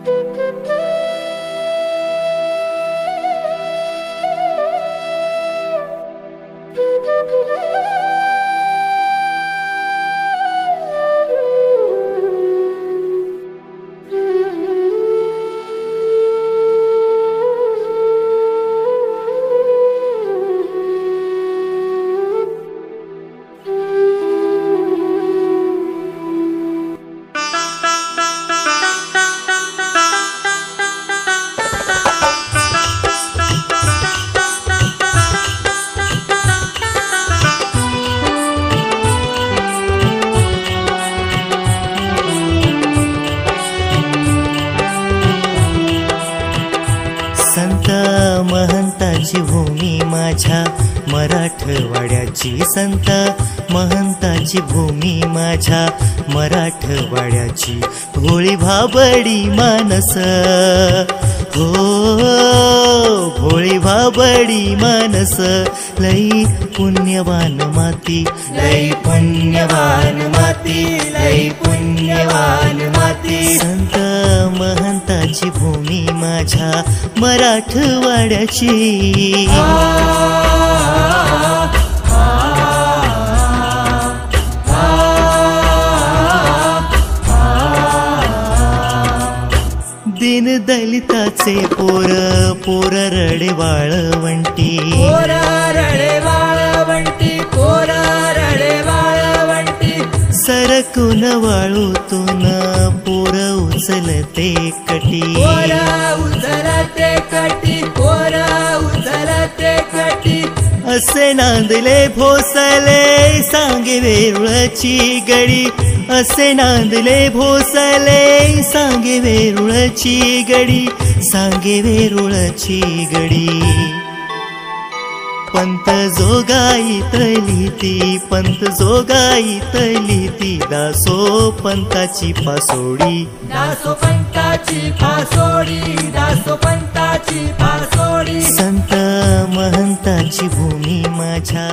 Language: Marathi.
संत महंताची भूमी माझ्या मराठवाड्याची, संत महंताची भूमी माझ्या मराठवाड्याची, भोळी भाबडी मानस हो, भोळी भाबडी मानस, लई पुण्यवान माती, लई पुण्यवान माती, लई पुण्यवान माती, संत महंताची भूमी माझ्या मराठवाड्याची। दीन दलिताचे पोर, पोर रडे वाळवंटी, पोर रडे वाळवंटी, पोर रडे वाळवंटी, सरकून वाळूतून पोर उचलते कटी, पोर उचलते कटी, पोर उचलते कटी, असे नांदले भोसले सांगे वेरुळची गडी, असे नांदले भोसले सांगे वेरुळची गडी, सांगे वेरुळची गडी। पंत जोगाईतली ती, पंत जोगाईतली ती, दासो पंताची पासोडी, दासो पंताची पासोडी, दासो पंताची पासोडी, संत महंताची भूमी माझ्या